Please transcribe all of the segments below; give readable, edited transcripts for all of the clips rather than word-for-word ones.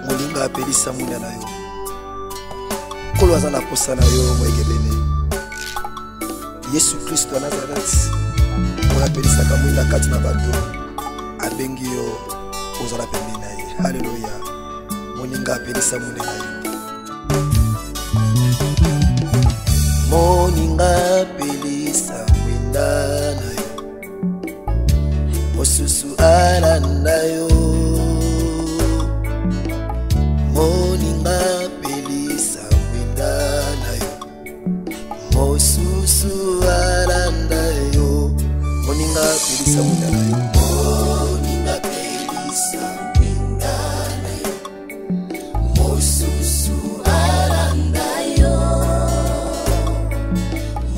Molinga apelisa muna na yo. Kolo azana posa na yo mwegebene. Yesu Kristo wa Nazareth. Mwa apelisa kamwinda kati na bato. Abengi yo ozala pembeni na ye. Haleluya. Molinga apelisa muna na yo. Moninga apelisa mwinda na yo. Mosusu alanda yo. Moninga apelisa mwinda na yo. Mosusu alanda yo. Moninga apelisa mwinda na yo. Moninga apelisa mwinda na yo. Mosusu alanda yo.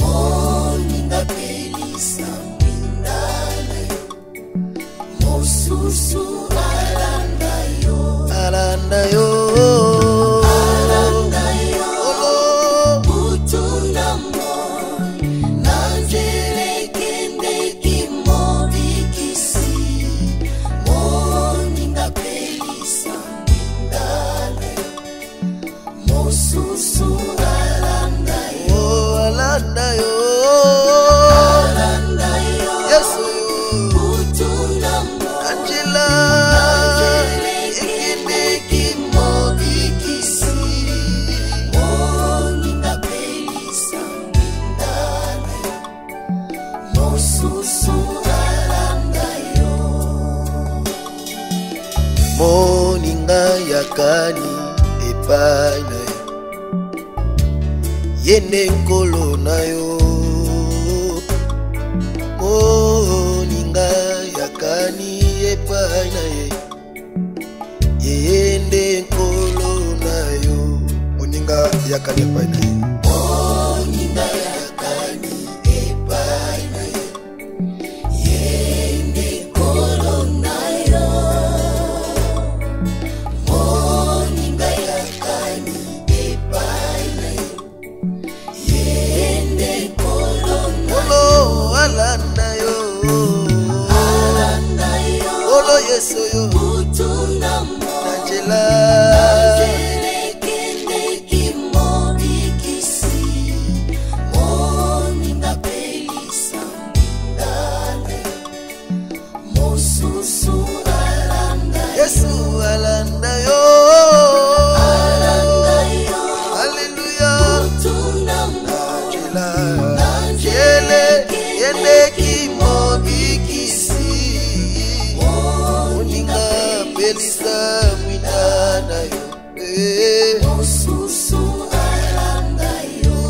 Moninga apelisa mwinda na yo. Mosusu alanda yo. Alanda yo. Moninga yakani epai na yo. Yende nkolo na yo. Moninga yakani epai na ye. Yende nkolo na yo. Moninga yakani epai na ye. Moninga yakani epai na ye. Yende nkolo na yo. Moninga yakani epai na ye. Yende nkolo na yo. Alanda yo. Alanda yo. Olo yeso yo. Utuna mo. Angela. Yesu alanda yo. Alanda yo. Hallelujah. Angela. Angele yende kimobikisi. Moninga pelisa mwinda na yo. Mosusu alanda yo.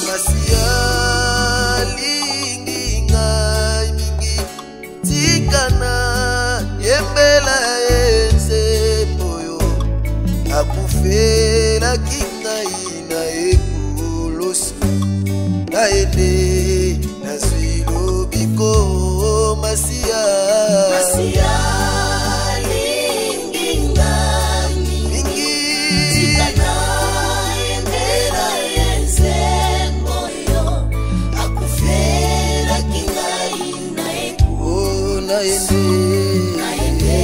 Masia lingi ngai mingi tikana. Yembela enze moyo. Akufela kingai na ekulosu. Naende nazwilo biko masia. Masia lingi ngami mingi tikana. Yembela enze moyo. Akufela kingai na ekulosu. Naende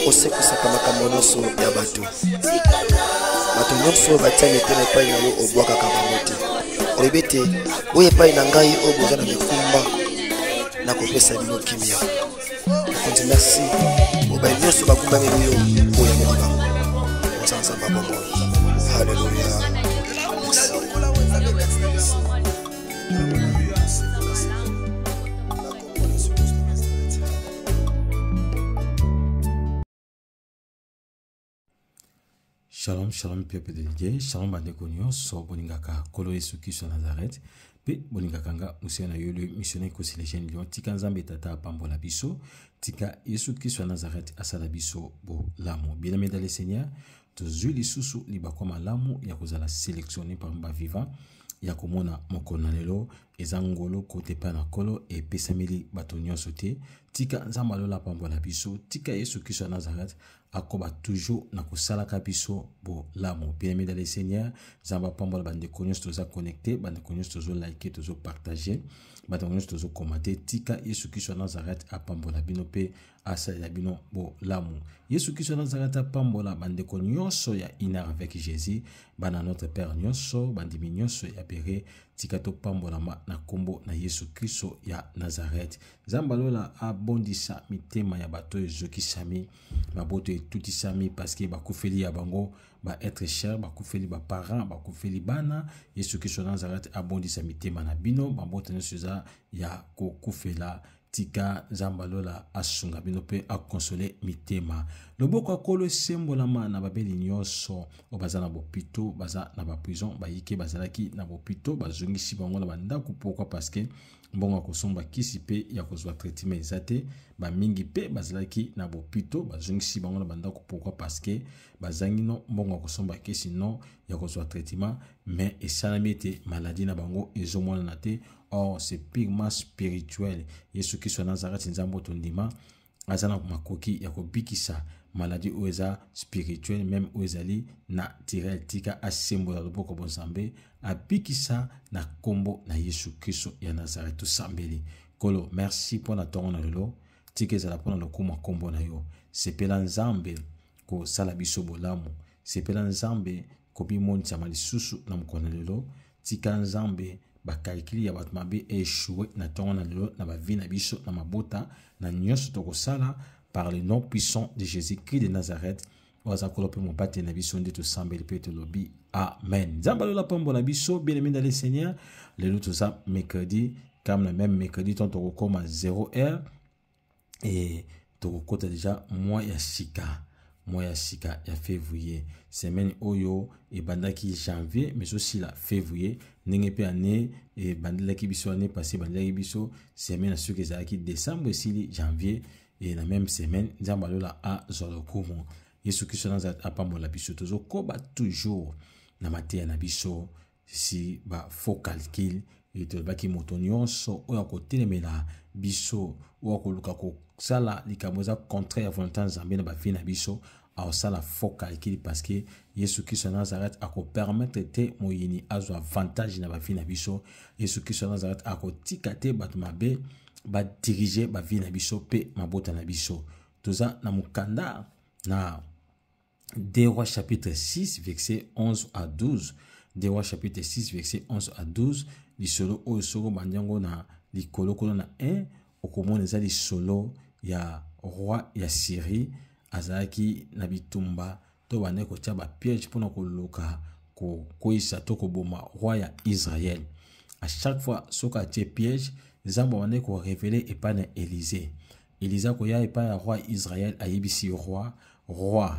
osekusaka makambo nyonso ya bato. Bato nyonso batiani te na epai na yo obwakaka bango te. Olobi ete oyo epai na ngai oyo boza na bikumba nakopesa bino kimia. Nakonzi merci obai nyonso bakumbameli yo oyo ya mokili bango. Nzambe bongo. Shalom, shalom, peuple de Dieu, shalom, bande konyo, so boningaka, kolo Yesu Kristo Nazareth, pe boningaka nga, musena yolo, missionnaire kosi les jeunes lions, tika nzambe tata pambola biso, tika Yesu Kristo Nazareth, asala biso bo lamo. Bien aimé dans le Seigneur, tozui lisusu libakoma lamu, ya kozala sélectionné par mba vivant, ya komona mokona lelo, ezangolo kote pa na kolo, e pesamili bato nyonso te, tika nzamba lola pambola biso, tika Yesu Kristo Nazareth, akoba toujours na kosalaka biso bo lamo. Bien aimé dans le Seigneur, zamba pambola bande konyos toza connecté, bande konyos tozo liker, tozo partager, bande konyos tozo commenter, tika Yesu Kristo Nazareth a pambola bino pe asala bino bo lamo. Yesu Kristo Nazareth a pambola bande konyos ya ina avec Jésus, bana notre Père nyonso, bande minyoso ya pere, tika to pambola ma na kombo na Yesu Kristo ya Nazareth. Zamba lola abondisa mitema ya bato ezoki sami, baboto tout sami parce que bakufeli ya bango ba être cher, bakufeli ba parents, bakufeli bana. Yesu Kristo Nazareth abondisa mitema na bino, baboto nyoso ya kokufela, tika zamba lola asunga bino pe a consoler mitema. Loboko akolo sembolama na babeli nyonso, o baza na bopito, baza na ba prison, ba yike bazalaki na bopito, bazongisi bango na bandako. Pourquoi? Parce que mbongo akosomba kisi pe ya kozwa traitement ezate, ba mingi pe bazalaki na bopito, bazongisi bango na bandako. Pourquoi? Parce que bazangi no mbongo akosomba kisi no ya kozwa traitement, mais esalami ete maladie na bango ezomona na te. Or c'est purement spirituel. Yesu Kristo Nazareth nzambo tondima azana makoki ya kobikisa maladie oeza spirituel, même oezali naturel, tika asembola loboko bonzambe abikisa na kombo na Yesu Kristo ya Nazareth tosambeli. Kolo merci pour na tongo na lelo, tika ezala pona lokuma kombo na yo, sepela nzambe ko sala biso bolamu, sepela nzambe ko bimonisa malisusu na mokona lelo, tika nzambe bakalkili ya bato mabe échoué na tongo na lelo na bavi na biso na mabota na nyonso tokosala par le nom puissant de Jésus-Christ de Nazareth. Oza kolope mobate na biso nde tosambeli pe tolobi amen. Nzamba lola pambola biso bien aimé dans le Seigneur. Lelo toza mercredi, comme le même mercredi ton tokokoma 0h et tokokota déjà mois ya sika ya février, semaine oyo e bandaki janvier mais aussi la février ndenge pe année e bandaki biso année passée, bandaki biso semaine na suki ezalaki décembre esili janvier, et la même semaine nzamba lola a zolokumo. Yesu Kristo Nazareth apambola biso tozo koba toujours na mateya na biso si ba faux calcul et tolobaki moto nyonso oyo akotelemela biso oyo akoluka kosala likambo eza contraire ya volonté nzambe na bavi na biso aosala faux calcul, parce que Yesu Kristo Nazareth akopermettre te moyini azwa avantage na bavi na biso. Yesu Kristo Nazareth akotika te bato mabe badirige bavi na biso pe mabota na biso. Toza na mukanda na 2 Rois chapitre 6 verset 11 à 12. 2 Rois chapitre 6 verset 11 à 12. Lisolo oyo soko bandiango na likolo kono na 1 okomona eza lisolo ya roi ya Syrie azalaki na bitumba to bane kotia ba piège pona koluka koisa to koboma roi ya Israël. À chaque fois soka atie piège, nzambo bane ko révéler epa na Élysée. Élysée koya epa ya roi Israël ayebisi roi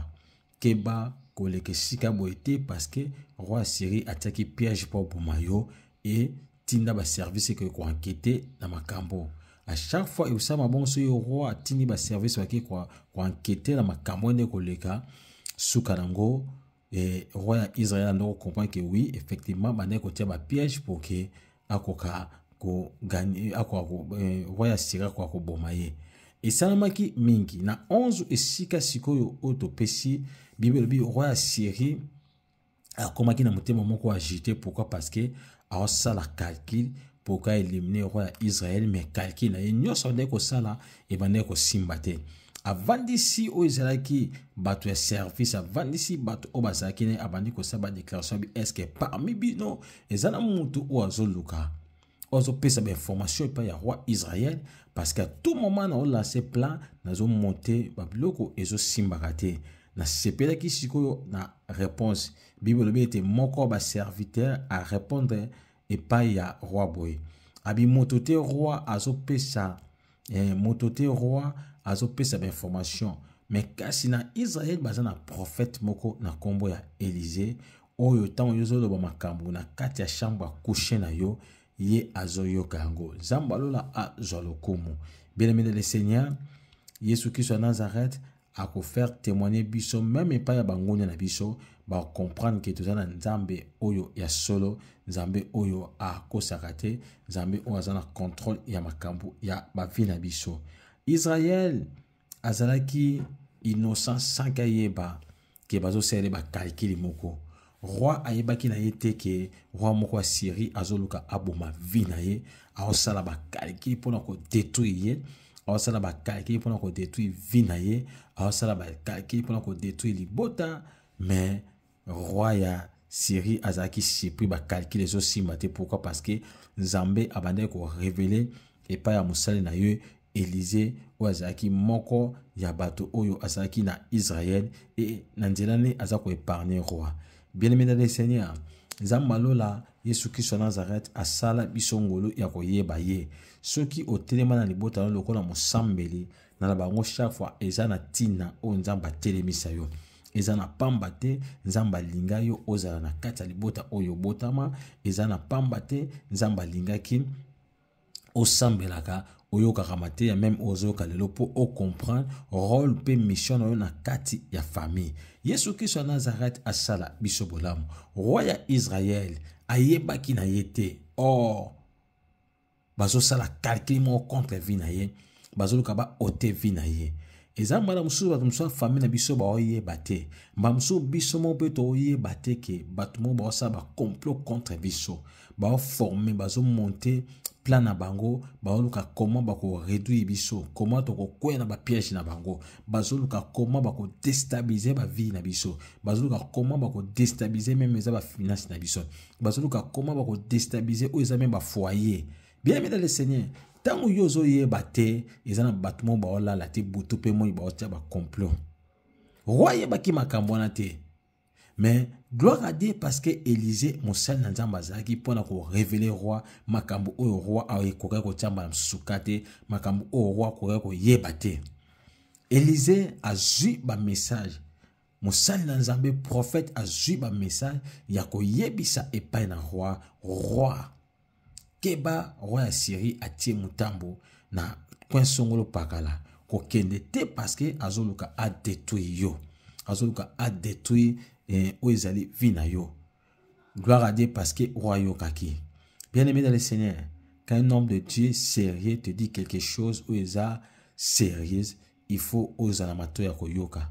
keba koleke sika boete, parce que roi Syrie atiaki piège pour bomayo et tinda ba service que ko enquêter na makambo. À chaque fois il usama bon so yo roi tini ba service waki ko enquêter na makambo ne koleka sukarango, et roi ya Israël ndo comprend que oui effectivement bane ko tia ba piège pour que akoka ko gagner roi ya Syrie ko bomaye. Et salamaki mingi na 11 esika sikoyo otopesi Bible bi roi ya Syrie akomaki na motema moko agité. Pourquoi? Parce que a sala calcul pour ka éliminer roi ya Israël, mais calcul na nyonso ndeko sala e bandeko simbate. Avant d'ici o Israël bato ya service, avant d'ici bato o bazaki ne abandi ko saba déclaration bi est-ce que parmi bino ezana mutu o azoluka ozo pesa ba information pa ya roi Israël, parce qu'à tout moment na o lancer plan nazo monter ba biloko ezo simbakate na sepela ki sikoyo na réponse. Bible bi était moko ba serviteur à répondre et pas ya roi boy abi motote roi azo pesa motote roi azo pesa ba information mais kasi na Israël baza na prophète moko na kombo ya Élisée oyo tango yozoloba makambo na kati ya chambre coucher na yo ye azoyoka yango nzambe alola azwa lokumu. Bien-aimé dans le Seigneur, Yesu Christ à Nazareth a faire témoigner biso même pas ya bangonya na biso ba comprendre que tozana nzambe oyo ya solo, nzambe oyo a kosakate, nzambe oyo azana contrôle ya makambo ya ba vie na biso. Israël azalaki innocent sans kayeba ke bazo sele ba calcul moko. Roi ayebaki na ye te ke roi moko ya Syrie azoluka aboma vie na ye, aosala ba calcul pona ko détruire ye, aosala ba calcul pona ko détruire vie na ye, aosala ba calcul pona ko détruire libota, mais roi ya Syrie azalaki surpris ba calcul ezo simba te. Pourquoi? Parce que Nzambe abandaki ko révéler et pas ya musali na ye Élisée ou azalaki moko ya bato oyo azalaki na Israël et na nzela ne azako épargner roi. Bien-aimé dans le Seigneur, Nzambe alola Yesu Christ wa Nazareth asala biso ngolo ya koyeba ye. Soki otelema na libota na lokola mosambeli na bango chaque fois eza na tina o Nzambe atelemisa yo. Eza na pamba te Nzambe alinga yo ozala na kati ya libota oyo botama, eza na pamba te Nzambe alingaki osambelaka oyokaka mate ya même ozoyoka lelo po o comprendre rôle pe mission na yo na kati ya famille. Yesu Christ wa Nazareth asala biso bolamu. Roi ya Israël ayebaki na ye te. Or bazo sala calcul mo contre vie na ye, bazo luka ba ote vie na ye. Eza mbala mususu bato mususu famille na biso ba oyeba te. Mba mususu biso mo pe to oyeba te ke bato mo ba osala ba complot contre biso. Ba former bazo monter plan na bango, baoluka comment bako réduire biso, comment toko kwena ba piège na bango, bazoluka comment bako déstabiliser ba vie na biso, bazoluka comment bako déstabiliser même za ba finance na biso, bazoluka comment bako déstabiliser o za même ba foyer. Bien aimé dans le Seigneur, tango yozo yeba te, ezana batmo ba ola la te butu pe mo ba otia ba complot. Roi yeba ki makambo na te. Mais gloire à Dieu parce que Élisée mosali na nzamba zaki pona ko révéler roi makambo o roi a ekoka ko tamba sukate makambo o roi ko ko yebate. Élisée a ju ba message. Mosali na nzambe prophète a ju ba message ya ko yebisa epai na roi keba roi ya Syrie atie mutambo na kwensongolo pakala ko kende te parce que azoluka a détruire yo. Azoluka a détruire oezali vina yo. Gloire à Dieu parce que roi yo kaki. Bien-aimé dans le Seigneur, quand un homme de Dieu sérieux te dit quelque chose ou eza sérieuse, il faut oza na mato ya koyoka.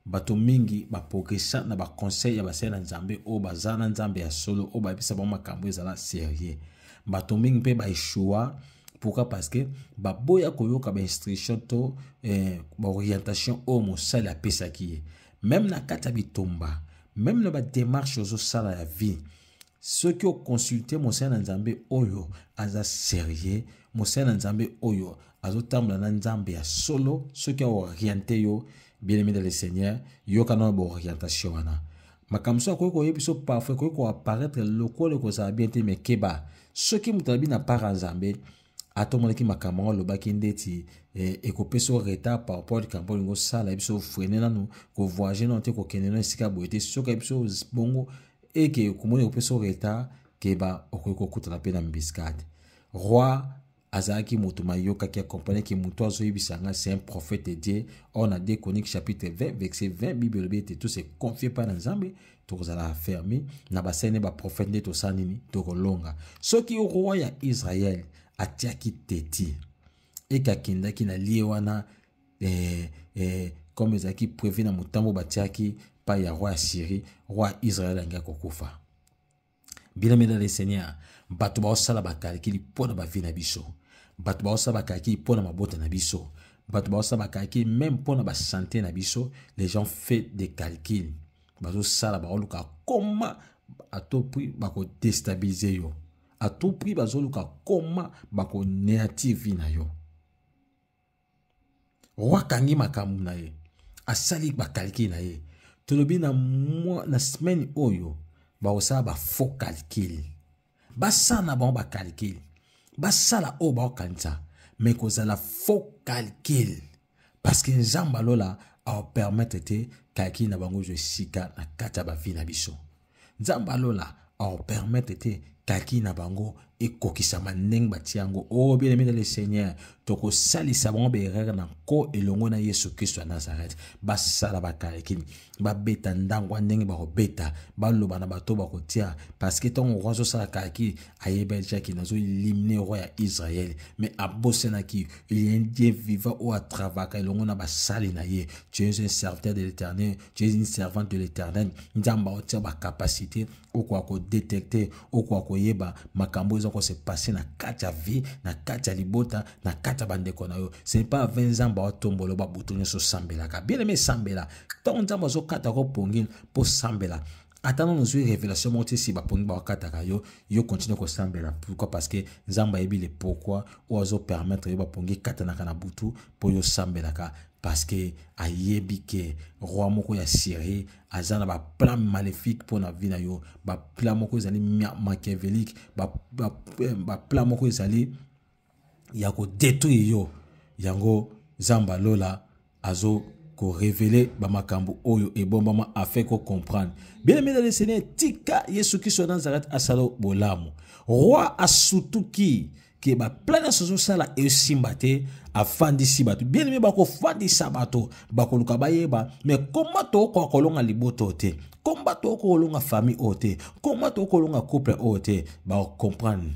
Bato mingi ba progressa na ba conseil ya basela nzambe o bazana nzambe ya solo o ba bisa ba makambo ezala sérieux. Bato mingi pe ba échoua. Pourquoi? Parce que ba boya koyoka ba instruction to ba orientation o mosali apesaki. Même na kata bitomba, même na ba démarche ozo sala ya vie. Ceux qui ont consulté Mosala Nzambe oyo aza sérieux, Mosala Nzambe oyo azo tamba na Nzambe ya solo, ceux qui ont orienté yo, bien-aimé dans le Seigneur, yo kana ba orientation wana. Makamso ko yebiso parfois ko apparaître lokolo ko za bien te mais keba. Ceux qui mutabi na para Nzambe atomonaki makambo lobaki ndeti ekopeso retard par rapport à kambo sala biso freiner nanu ko voyager non te ko keneno sika boete soka biso bongo et que komoni ekopeso retard ke ba okoko kutana pe na mbiscade. Roi azaki moto mayoka qui accompagne ki moto azo yebisanga c'est un prophète de Dieu. On a 2 Chroniques chapitre 20 verset 20 Bible bete tout se confié par Nzambe to kozala fermer na basene ba prophète de to sanini to kolonga. Soki roi ya Israël atiaki teti et kakindaki na liewana comme ezaki prévu na mutambo batiaki pa ya roi Syrie, roi Israël anga kokufa. Bien-aimé dans le Seigneur, bato ba osala ba calcul pona ba vie na biso, bato ba osala ba calcul pona mabota na biso, bato ba osala ba calcul même pona ba santé na biso. Les gens fait des calculs, bato sala ba oluka comment à tout prix ba ko déstabiliser yo. À tout prix bazoluka koma bako négative na yo. Roi kangi makambu na ye asali ba calcul na ye. Tolobi na semaine oyo ba osala ba faux calcul. Ba sana ba calcul. Ba sala o ba kanisa mais kozala faux calcul parce que Nzamba lola permettre te kaki na bango zo sika na kati ya bavi na biso. Nzambe alola permettre te kaki na bango ekokisama ndenge batia yango. Oh bien-aimé dans le Seigneur, toko salisa bango berere na ko elongo na Yesu Kristo ya Nazareth. Basala bakalekini babeta ndangwa ndenge bakobeta baloba na bato bakotia parce que ton roi zo sala kaki ayebelja ki nazo éliminer roi ya Israël mais abosena ki il y a un Dieu vivant ou à travailler elongo na basali na ye. Tu es un serviteur de l'Éternel, tu es une servante de l'Éternel. Nzamba otia ba capacité ou quoi ko détecter ou quoi ko yeba makambo ko se passer na kati ya vie na kati ya libota na kati ya bandeko na yo. Ce n'est pas 20 ans ba tombolo ba butonyo so sambela ka bien aimé sambela tant nzamba zo kata ko pongin po sambela attendons nous une révélation monter si ba pongi ba kata ka yo continue ko sambela. Pourquoi? Parce que nzamba yebi le pourquoi ou zo permettre yo ba pongi kata na kana butu po yo sambela ka parce que ayebi ke roi moko ya Syrie azana ba plan maléfique pour na vie na yo, ba plan moko ezali machiavélique, ba plan moko ezali ya ko détruire yo. Yango Nzamba lola azo ko révéler ba makambo oyo e bombama afin ko comprendre. Bien-aimé dans le Seigneur, tika Yesu Kristo Nazareth asalo bolamu. Roi asutuki ke ba plana soso sala e simbate afandi sibatu. Bien-aimé bako fandi sabato bako luka bayeba mais comment to ko kolonga liboto te, comment to ko kolonga famille ote, comment to ko kolonga couple ote ba comprendre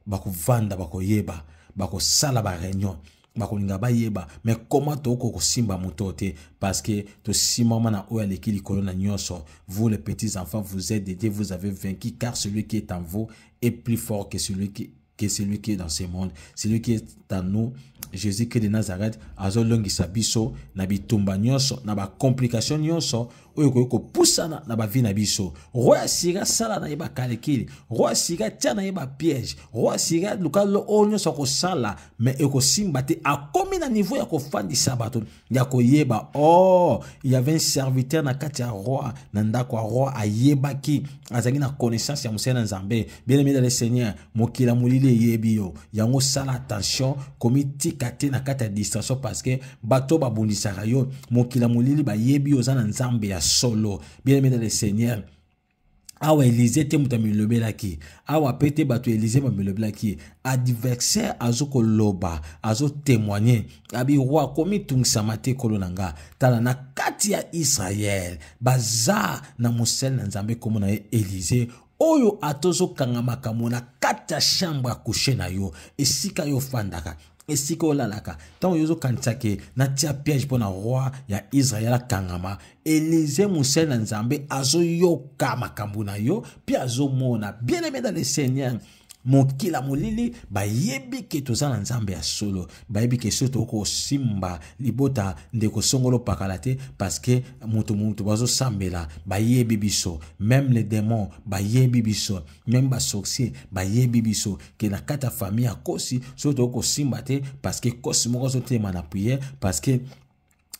bako vanda bako yeba bako sala ba réunion bako linga bayeba mais comment to ko simba mutote parce que to simama na oya lekili kolona nyonso. Vous les petits enfants vous êtes aidés, vous avez vaincu car celui qui est en vous est plus fort que celui qui est dans ce monde. Celui qui est en nous, Jésus-Christ de Nazareth, azolongi sabiso na bitumba nyonso na ba complication nyonso oyo ko poussana na ba vie na biso. Roi sira sala na yeba kalekili, roi sira tia na yeba piège, roi sira lukalo onyo so ko sala mais eko simbate a komi na niveau ya ko fandi sabato ya ko yeba. Oh, il y avait un serviteur na kati ya roi na ndako roi ayeba ki azangi na connaissance ya musena nzambe. Bien-aimé dans le Seigneur, mokila mulile yebi yo yango sala attention komiti kate na kati ya distraction parce que bato babundisaka yo mokila mulili ba yebi yo za na nzambe ya solo. Bien-aimé dans le Seigneur, awa Élisée te muta milobelaki awa pete bato Élisée ba milobelaki adversaire azoko loba azo témoigner abi roi komi tungisa te kolonanga tala na kati ya Israël baza na musel na nzambe komo na Élisée oyo atozo kanga makambo na kati ya chambre ya coucher na yo esika yo fandaka esika olalaka tango yozo kansake na tia piège pona roi ya Israël kangama. Élisée musel na nzambe azo yoka makambo na yo pi azo mona. Bien-aimé dans le Seigneur, mokila molili bayebi ke tozana nzambe ya solo, bayebi ke soto ko simba libota ndeko songolo pakalate parce que mutu bazo sambela bayebi biso, même les démons bayebi biso, même ba sorcier bayebi biso ke na kata famille akosi soto ko simba te parce que kosi moko so tema na prière parce que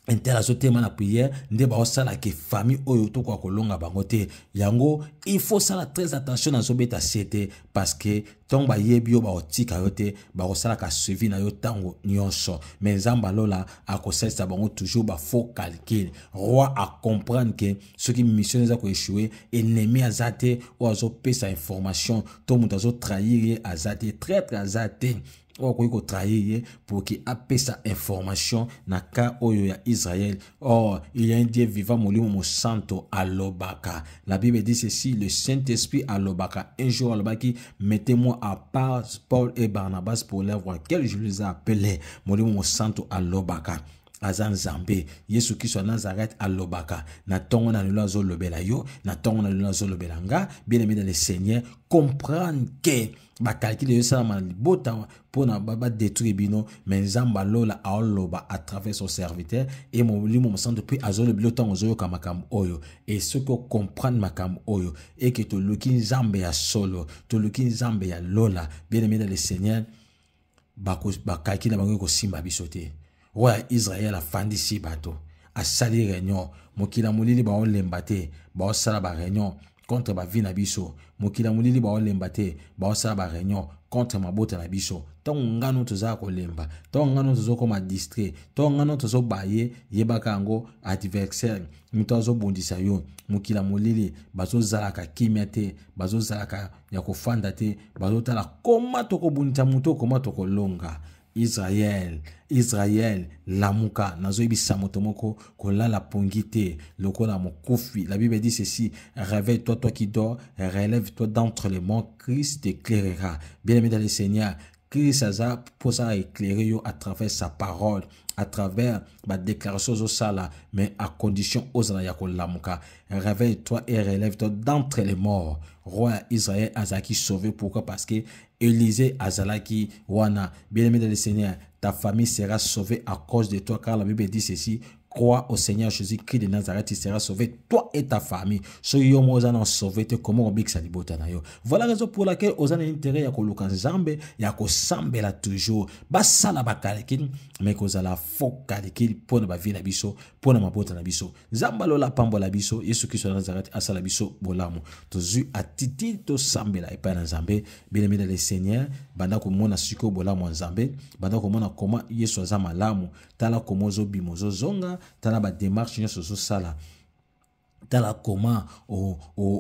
inter azotema na prière nde ba osala ke famille oyo to kwa kolonga bango te. Yango il faut sala très attention na zobeta sete parce que ton ba yebi yo ba otika yo te ba osala ka suivi na yo tango nyonso mais nzamba lola akosesa bango toujours ba faux calcul. Roi a comprendre que ce qui mission za ko échouer ennemi azate ou azopesa information to mutu azo trahir azate traître azate ou ko trahir pour qu'il appelle sa information na ka oyo ya Israël. Oh, il y a un Dieu vivant molimo mo santo alobaka. La Bible dit ceci, le Saint-Esprit alobaka. Un jour alobaki, mettez-moi à part Paul et Barnabas pour leur voir quel je les ai appelés. Molimo mo santo alobaka. Azan Zambe, Yesu Kristo Nazareth alobaka. Na tongo na lula zo lobela yo, na tongo na lula zo lobela nga. Bien-aimé dans le Seigneur, comprendre que ba calcul yo ça man bota pour na ba détruire bino mais nzamba lola aoloba à travers son serviteur et mon limo mo sante depuis azolo biloton ozo ka makam oyo et ce que comprendre makam oyo et que to luki nzambe ya solo to luki nzambe ya lola. Bien-aimé dans le Seigneur, ba calcul na bango ko simba bisote. Roi Israël a fandi si bato a sali réunion mokila molili ba on lembate ba osala ba réunion contre ba vie na biso mokila mulili ba olemba te ba osala ba réunion contre mabota na biso tant ngano toza ko lemba tant ngano tozo koma distrait tant ngano tozo baye yebaka yango adversaire mito zo bondisa yo mokila mulili bazo zalaka kimia te bazo zalaka ya kofanda te bazo tala koma toko bundisa muto koma toko longa Israël, lamuka, nazo ibisa motomoko, kola la pongite, lokola mokofi. La Bible dit ceci, réveille-toi, toi qui dors, relève-toi d'entre les morts, Christ t'éclairera. Bien-aimé dans le Seigneur, Christ a pour ça éclairer à travers sa parole, à travers ma déclaration au sala, mais à condition aux lamuka. Réveille-toi et relève-toi d'entre les morts. Roi Israël Azaki sauvé. Pourquoi? Parce que Élisée Azalaki Wana. Bien-aimé dans le Seigneur, ta famille sera sauvée à cause de toi, car la Bible dit ceci. Crois au Seigneur Jésus-Christ de Nazareth, il sera sauvé, toi et ta famille. So yo mozana sauvé te comment obik salibota na yo. Voilà la raison pour laquelle ozana intérêt ya ko luka nzambe ya ko sambela toujours. Basala bakalekini mais kozala fokalekini pona ba vie na biso, pona mabota na biso. Zamba lola pambola biso, Yesu Christ de Nazareth asala biso bolamu. Tozu atiti to sambela epa na nzambe, bien-aimé dans le Seigneur, banda ko mona siko bolamu nzambe, banda ko mona comment Yesu azama lamu, tala komozo bimozo zonga tala ba démarche nyonso zo sala tala koma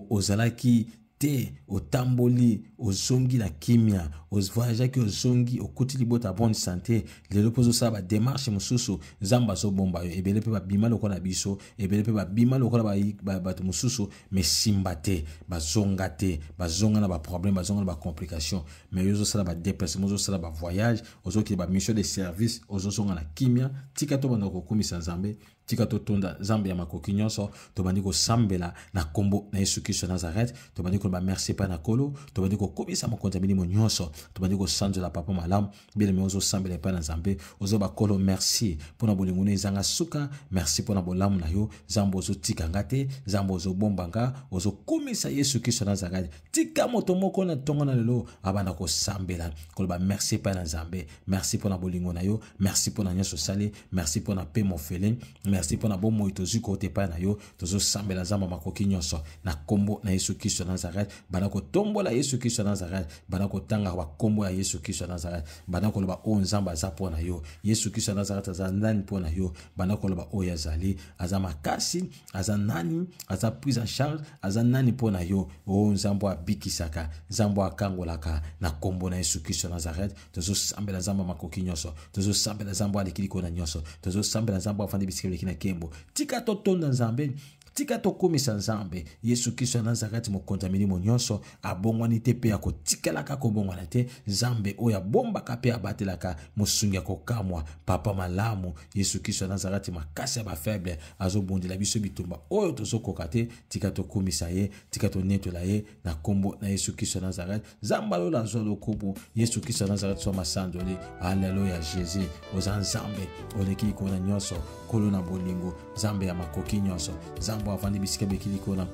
ozalaki te otamboli ozongi na kimia voyagaki ozongi okoti libota bonne santé lelo pozo sala ba démarche mususu zamba zo bomba yo ebele pe ba bima lokola biso ebele pe ba bima lokola ba mususu mais simba te bazonga na ba problème bazonga na ba complication mais yo zo sala ba déplacement zo sala ba voyage ozoki ba mission de service ozozonga na kimia tika to bana ko komisa nzambe tika to tonda zambe ya makoki nyonso to bandi ko sambela na kombo na Yesu Christ Nazareth to bandi ko ba merci pa na kolo to bandi ko komisa makonta minimo nyonso to bandi ko sanzo la papa malam bien mais ozo sambela pa na nzambe ozo ba kolo merci pona bolingo ezanga suka merci pona bolamu na yo zambo ozo tika ngate zambo ozo bombanga ozo komisa Yesu Christ Nazareth tika moto moko na tonga na lelo abana ko sambela ko ba merci pa na nzambe merci pona bolingo na yo merci pona nyonso sali merci pona pe mofele merci pour na bon moi tozu côté pa na yo tozo sambela zamba makoki nyonso na kombo na Yesu Christ Nazareth bana ko tombola Yesu Christ Nazareth bana ko tanga ba kombo ya Yesu Christ Nazareth bana ko loba o nzamba za po na yo Yesu Christ Nazareth za nani po na yo bana ko loba o ya zali aza makasi aza nani aza prise en charge aza nani po na yo o nzambo abikisaka nzambo akangolaka na kombo na Yesu Christ Nazareth tozo sambela zamba makoki nyonso tozo sambela zamba alikiliko na nyonso tozo sambela zamba afandi bisikeli na kembo tika to tonda nzambe tika to komisa nzambe Yesu Kristo Nazareth mo kontamini mo nyonso abongwani te pe ako tikalaka ko bongwana te nzambe oya bomba ka pe abatelaka mosungi ko kamwa papa malamu Yesu Kristo Nazareth makasi ba faible azobondela biso bitumba oyo tozokoka te tika to komisa ye tika to netola ye na kombo na Yesu Kristo Nazareth zamba lola zolo kubu Yesu Kristo Nazareth so masandoli haleluya Jésus ozanzambe oleki ko na nyonso kolo na bolingo zambe ya makoki nyonso zambo avandi bisika bekili ko na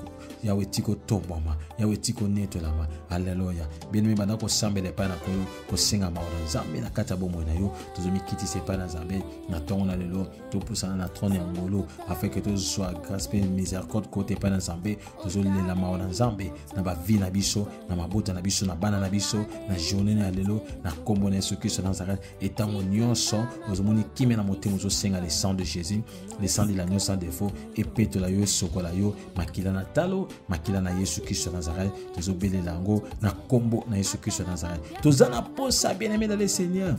yawe tiko tombama yawe tiko netolama haleluya bien-aimé bana ko sambela pa na kolo ko singa maona zambe na kata bomo na yo tozomi kitise pa na zambe na tongo na lelo to pusana na trône ya ngolo afin que to soit grâce et miséricorde côté pa na zambe tozolela maona zambe na ba vie na biso na mabota na biso na bana na biso na journée na lelo na kombo na Yesu Christ Nazareth etango nyonso ozomoni kime na motemo zo senga le sang de Jésus le sang de l'agneau sans défaut et petola yo sokola yo makila na talo makila na Yesu Christ Nazareth tozobelela ngo na kombo na Yesu Christ Nazareth tozana posa bien-aimé dans le Seigneur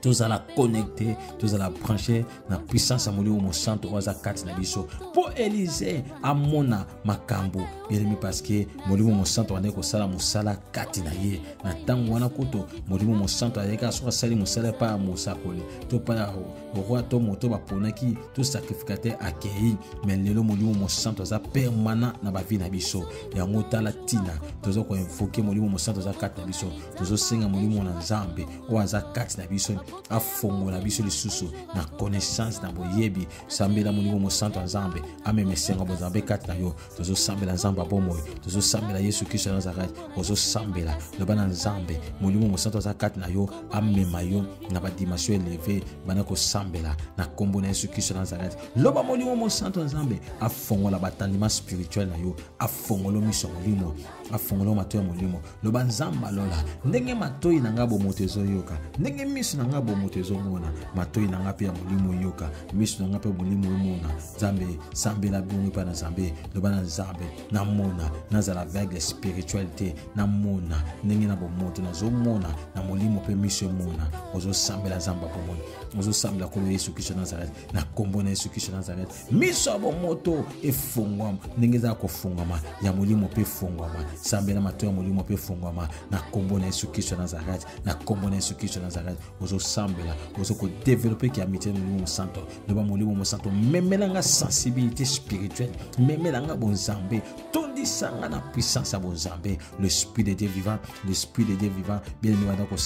tous à la connecter, tous à la brancher, na puissance à mon mon santo oza kati na biso. Pour Élisée, à mona makambo, bien aimé parce que mon santo ane ko sala musala kati na ye. Na tango wana koto, mon santo ayeka so sali musala pa musakoli. To pa roi to moto ba ponaki, to sacrificateur accueilli, mais lelo mon santo za permanent na ba vie na biso. Ya ngota la tina, tozo ko invoquer mon santo za kati na biso. Tozo senga mon na nzambe, oza kati na biso. afongola biso lisusu na connaissance na boyebi sambela molimo mosanto nzambe amemesenga bozambe kati na yo tozo sambela nzambe bomoi tozo sambela Yesu Kristo Nazareth ozo sambela loba na nzambe molimo mosanto za kati na yo amema yo na ba dimension élevée bana ko sambela na kombo na Yesu Kristo Nazareth loba molimo mosanto nzambe afongola batandima spirituel na yo afongolo miso molimo afongolo matoya molimo loba nzamba lola ndenge matoi na ngabo motezo yoka ndenge miso na ngabo motezo mona matoi na ngapi ya molimo yoka miso na ngapi molimo mona nzambe sambela bongo pa na nzambe loba na nzambe na mona nazala aveugle spiritualité na mona ndenge na bomoto na zomona na molimo pe miso mona ozo sambela nzamba bomoni ozo sambela ko Yesu Kristo Nazareth na kombo na Yesu Kristo Nazareth miso bomoto efungwama ndenge za kofungwama ya molimo pe fungwama sambela matoya molimo pe fungwama na kombo na Yesu Kristo Nazareth na kombo na Yesu Kristo Nazareth ozo sambela ozo ko développer ki amitié molimo santo loba molimo santo memelanga sensibilité spirituelle memelanga bonzambe tondisanga na puissance ya bonzambe l'esprit de Dieu vivant l'esprit de Dieu vivant bien aimé badako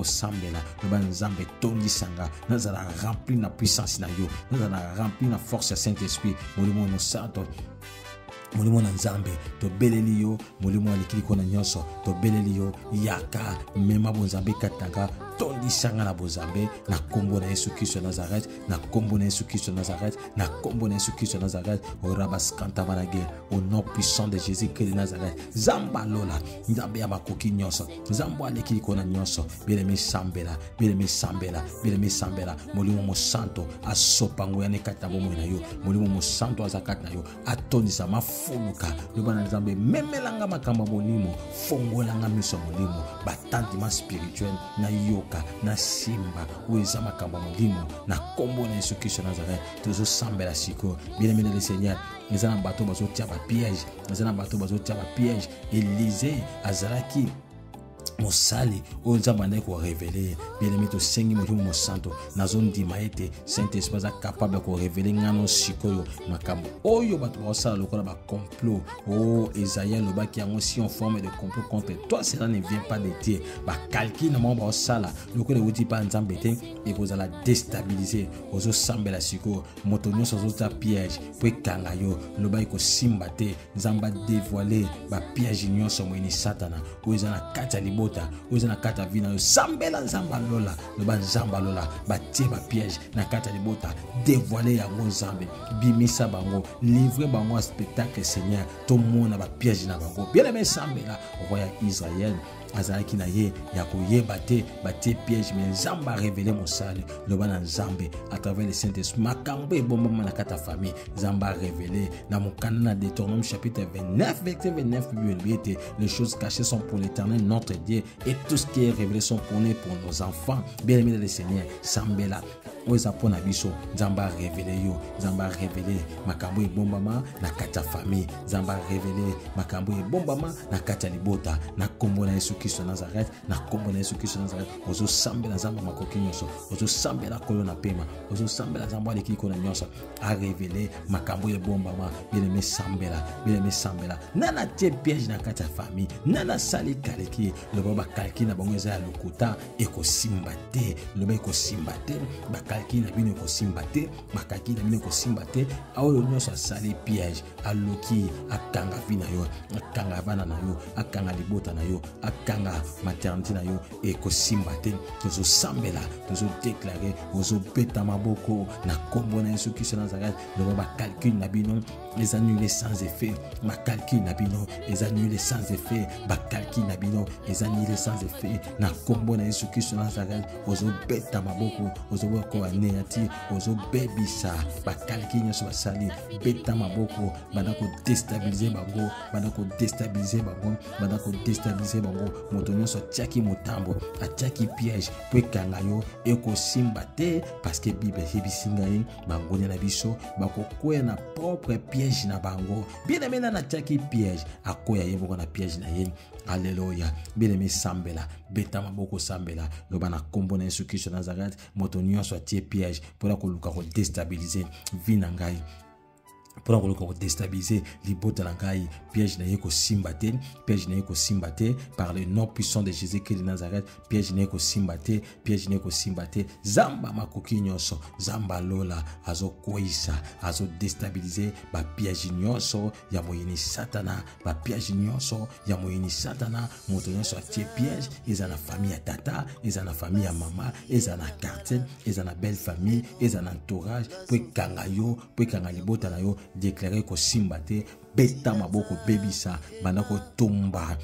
sambela loba nzambe tondisanga nazala rempli na puissance na yo nazala rempli na force ya Saint-Esprit molimo santo molimo na nzambe to beleli yo molimo alikili kona nyonso to beleli yo yaka mema bonzambe katanga tondisanga na bozambe na kombo na Yesu Kristo Nazareth na kombo na Yesu Kristo Nazareth na kombo na Yesu Kristo Nazareth o rabas kanta banage au nom puissant de Jésus-Christ de Nazareth zamba lola nzambe ya makoki nyonso nzambo alekili kona nyonso bien-aimé sambela molimo mo santo asopango ya nekata bomo na yo molimo mo santo azakata na yo atondisa mafuluka loba na nzambe memelanga makamba molimo fongolanga miso molimo batanti ma spirituel na yo na simba ueza makamba molimo na kombo na Yesu Kristo Nazareth tozo sambela siko bien-aimé le Seigneur ezana bato bazotia ba piège Élisée azalaki mosali onzamba ndeko révéler bien-aimé to sengi molimo santo nazondima ete Saint-Esprit za capable ko révéler ngano sikoyo makambo oyo bato basala lokola ba complot Esaïe lobaki yango si en forme de complot contre toi cela ne vient pas de Dieu ba calcul na mo basala lokola wuti pa nzambe te et vous allez déstabiliser ozo sambela siko moto nyonso zota piège po kanga yo lobaki ko simba te nzamba dévoiler ba piège nyonso mo ni satana oza na kata libota oza na kata vina yo sambela nzamba lola loba nzamba lola batie ba piège na kata libota dévoiler yango nzambe bimisa bango livrer bango spectacle Seigneur to mona ba piège na bango bien-aimé sambela roi ya Israël azalaki na ye ya koyeba te batie piège mais nzamba révélé mosali loba na nzambe à travers le Saint-Esprit makambo ebombama na kata famille nzamba révélé na mokanda na Deutéronome chapitre 29 verset 29 biblique les choses cachées sont pour l'Éternel notre Dieu et tout ce qui est révélé sont pour nous pour nos enfants bien-aimés le Seigneur sambela oza pona biso nzamba révélé yo nzamba révélé makambo ebombama na kata famille nzamba révélé makambo ebombama na kata libota na kombo na Yesu Kristo Nazareth na kombo na Yesu Kristo Nazareth ozo sambela nzamba makoki nyonso ozo sambela kolo na pema ozo sambela nzamba aleki kona nyonso a révélé makambo ebombama bien-aimé sambela nana tie piège na kata famille nana sali kaleki loba ba kalki na bango za lokuta ekosimba te loba ekosimba te bakaki na bino ekosimba te bakaki na bino ekosimba te aoyo nyonso asali piège aloki akanga vina yo akanga bana na yo akanga libota na yo akanga maternité na yo ekosimba te tozo sambela tozo déclarer ozo beta maboko na kombo na Yesu Kristo Nazareth loba ba calcul na bino les annulés sans effet ma calcul na bino les annulés sans effet ba calcul na bino les annulés sans effet na kombo na Yesu Kristo Nazareth ozo beta maboko ozo ko anéati ozo bebisa ba calcul nyonso basali beta maboko bana ko déstabiliser bango moto nyonso tiaki motambo atiaki piège po ekanga yo ekosimba te parce que Bible ebisinga ye bangonia na biso bakokwea na propre piège na bango bien-aimé na tiaki piège akoya ye moko na piège na ye alléluia bien-aimé sambela beta maboko sambela loba na kombo na Yesu Kristo Nazareth moto nyonso atie piège pour la koluka ko déstabiliser vie na ngai pour qu'on déstabiliser les bottes de l'angaï, piège n'a ko simbate, piège n'a ko simbate par le nom puissant de Jésus-Christ de Nazareth, piège n'a ko simbate, piège n'a ko simbate, zamba makoki nyonso, zamba lola, azo koisa, azo déstabiliser, ba piège nyonso, ya moyeni satana, ba piège nyonso, ya moyeni satana, moto nyonso atie piège, ils ont la famille à tata, ils ont la famille à maman, ils ont la quartier, ils ont la belle famille, ils ont l'entourage, puis kangayo, puis kangalibote na yo, déclarer ko simbate beta maboko bebisa banako tumba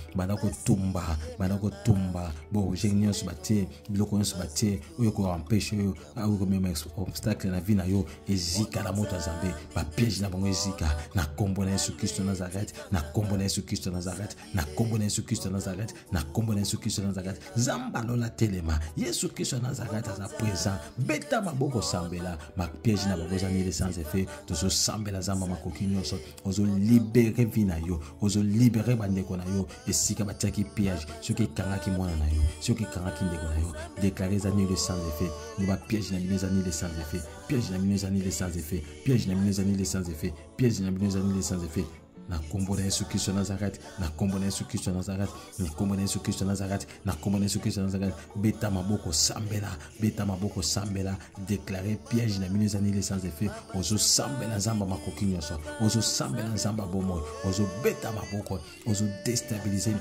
bo genius batie biloko nyonso batie oyo ko empêche oyo ko même obstacle na vie na yo ezika na moto Nzambe ba piège na bango ezika na kombo na Yesu Kristo Nazareth na kombo na Yesu Kristo Nazareth na kombo na Yesu Kristo Nazareth na kombo na Yesu Kristo Nazareth zamba lola telema Yesu Kristo Nazareth aza présent beta maboko sambela ma piège na bango za nile sans effet tozo sambela zamba makoki nyonso ozo libérer vinayo ozo libérer bandeko na yo esika batiaki piège soki kangaki mwana na yo soki kangaki ndeko na yo déclarer za nile sans effet nous ba piège na mineza nile sans effet piège na mineza nile sans effet piège na mineza nile sans effet piège na mineza nile sans effet na kombo na Yesu Kristo Nazareth na kombo na Yesu Kristo Nazareth na kombo na Yesu Kristo Nazareth na kombo na Yesu Kristo Nazareth beta maboko sambela déclarer piège na mineza nile sans effet ozo sambela nzamba makoki nyonso ozo sambela nzamba bomo ozo beta maboko ozo déstabiliser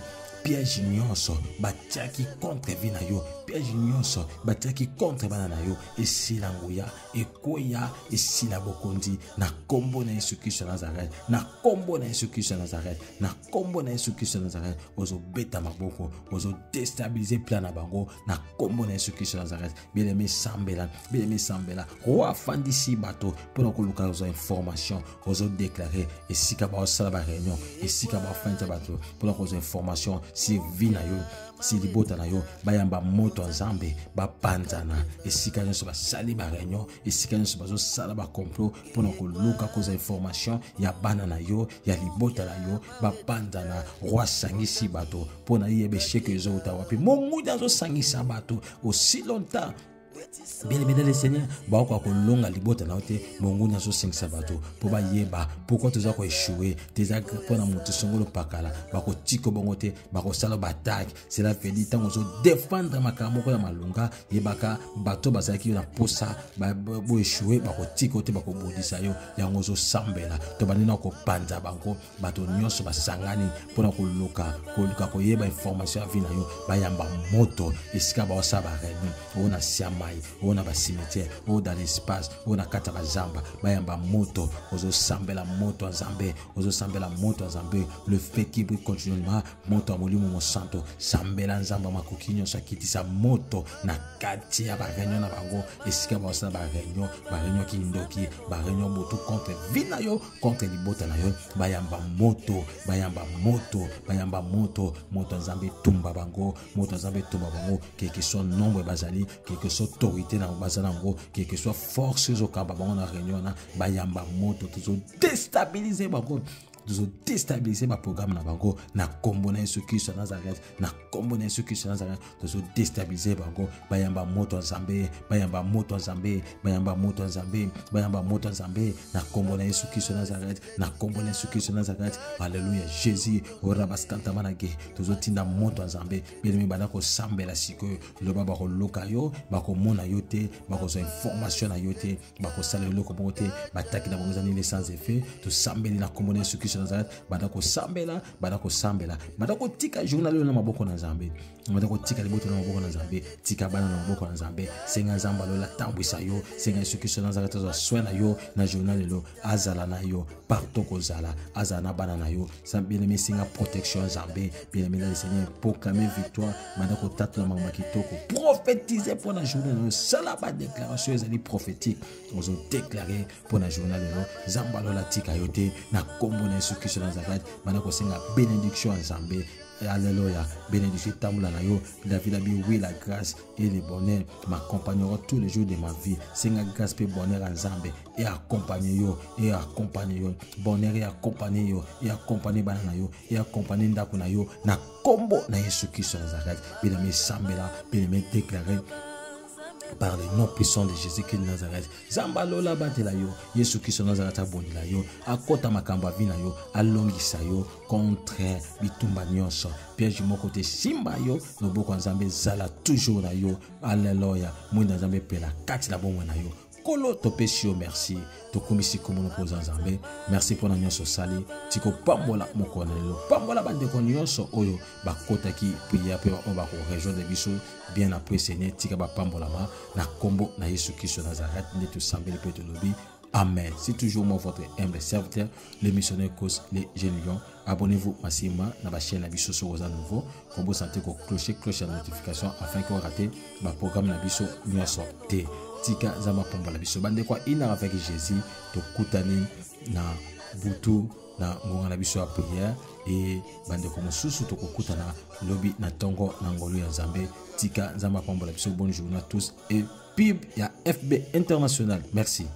piège nyonso batiaki contre vina yo piège nyonso batiaki contre bana na yo esila nguya ekoya esila bokondi na kombo na Yesu Kristo Nazareth na kombo na Yesu Kristo Nazareth na kombo na Yesu Kristo Nazareth ozo beta maboko ozo déstabiliser plan na bango na kombo na Yesu Kristo Nazareth bien-aimé sambela roi fandisi bato pour que luka ozo information ozo déclarer esika ba osala ba réunion esika ba fanta bato pour que ozo information si vina yo si libota na yo bayamba moto Nzambe bapanzana esika nyonso basali ba réunion esika nyonso bazo sala ba complot pona koluka koza information ya bana na yo ya libota na yo bapanzana roi sangisi bato pona yebe sheke ezo utawapi monguda zo sangisa bato aussi longtemps bien aimé le Seigneur ba ko longa libota na ote mongu na so 5 sabato po ba yeba pourquoi tu za ko échouer tes agrippona mutu songolo pakala ba ko tiko bongote ba ko sala batak cela fait dit tant ozo défendre makamo ko ya malunga yebaka bato bazaki na posa ba bo échouer ba ko tiko te ba ko bodisa yo yango zo sambela to banina ko panza bango bato nyonso basangani pona ko luka ko yeba information avina yo ba yamba moto esika ba osaba reni ona siama on a ba cimetière on dans l'espace on a kata ba zamba bayamba moto ozo sambela moto Nzambe ozo sambela moto Nzambe le fait qui brille continuellement moto amolimo mo santo sambela Nzamba makokinyo sakiti sa moto na kati ya ba réunion na bango esika ba sa ba réunion ki ndoki ba réunion moto contre vina yo contre libota na yo bayamba moto Nzambe tumba bango quel que soit nombre bazali quel que soit autorité na bazana ngo quel que soit force zo kamba bango na réunion na bayamba moto to déstabiliser bango déstabiliser ma programme na bango na kombo na Yesu Kristo Nazareth na kombo na Yesu Kristo Nazareth to déstabiliser bango bayamba moto Nzambe na kombo na Yesu Kristo Nazareth na kombo na Yesu Kristo Nazareth alléluia Jésus ora baskanta manage to tinda moto Nzambe bien bana ko sambela siko lo baba ko lokayo bako mona yote bako so information na yote bako sala loko mote bataki na bango za nile sans effet to sambeli na kombo na Yesu Kristo Nazareth badako sambela badako tika journal na maboko na Nzambe badako tika liboto na maboko na Nzambe tika bana na maboko na Nzambe senga Nzamba lola tambwisa yo senga Yesu Kristo Nazareth zo soina yo na journal lo azala na yo partout kozala azana bana na yo sa bien aimé senga protection Nzambe bien aimé le Seigneur proclamer victoire badako tatu na mama kitoko prophétiser pour la journée lo sala ba déclaration ezali prophétique ozo déclarer pour la journée lo Nzamba lola tika yote na kombo na Yesu Kristo Nazareth bana ko senga bénédiction Nzambe alléluia bénédiction tamula na yo David a dit oui la grâce et le bonheur m'accompagneront tous les jours de ma vie senga grâce et bonheur Nzambe et accompagner yo bonheur et accompagner bana na yo et accompagner ndako na yo na kombo na Yesu Kristo Nazareth bien aimé sambela bien aimé déclarer par le nom puissant de Jésus-Christ de Nazareth. Zambalola batela yo, Yesu Christ de Nazareth abonila yo, akota makamba vina yo, alongisa yo, contre bitumba nyonso. Piège mon côté simba yo, no boko nzambe zala toujours na yo. Alléluia. Mwina nzambe pela kati na bomwe na yo. Kolo topesio merci. Tokumisi komono ko nzambe. Merci pour na nyonso sali. Tiko pambola mokonelo. Pambola bande ko nyonso oyo bakota ki priya pe on ba ko rejoindre biso bien après Seigneur tika ba pambola ma na kombo na Yesu Christ de Nazareth ne te sambe le peut lobby. Amen. C'est toujours moi votre humble serviteur, le missionnaire cause les jeunes lions. Abonnez-vous massivement dans la chaîne Nabiso sur Rosa Nouveau. Comme vous sentez que cloche la notification afin que vous ratez le programme Nabiso mieux sorti. Tika zama pomba Nabiso. Bande quoi ina avec Jésus to kutani na butu na ngonga Nabiso à prière et bande comme sous to kutana lobby na tongo na ngolu ya Nzambe. Tika zama pomba Nabiso. Bonne journée à tous et pib ya FB International. Merci.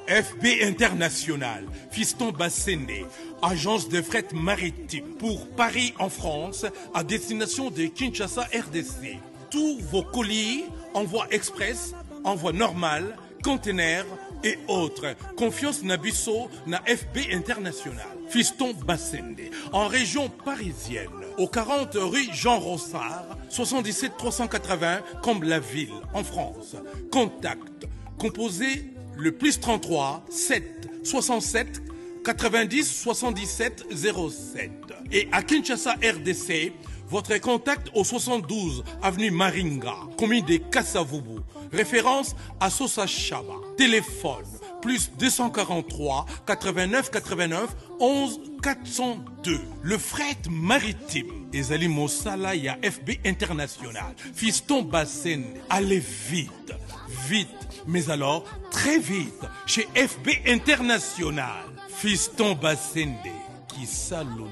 FB International, Fiston Bassende, agence de fret maritime pour Paris en France, à destination de Kinshasa RDC. Tous vos colis, envoi express, envoi normal, conteneurs et autres. Confiance Nabiso na FB International. Fiston Bassende, en région parisienne, au 40 rue Jean Rossard, 77 380 Comble-la-Ville, en France. Contact, composé le plus 33 7 67 90 77 07. Et à Kinshasa RDC, votre contact au 72 avenue Maringa, commune de Kassavubu. Référence à Sosa Chaba. Téléphone plus 243 89 89 11 402. Le fret maritime. Ezali Mosala ya FB International. Fiston Bassende. Allez vite, vite. Mais alors, très vite, chez FB International, Fiston Bassende, qui salue.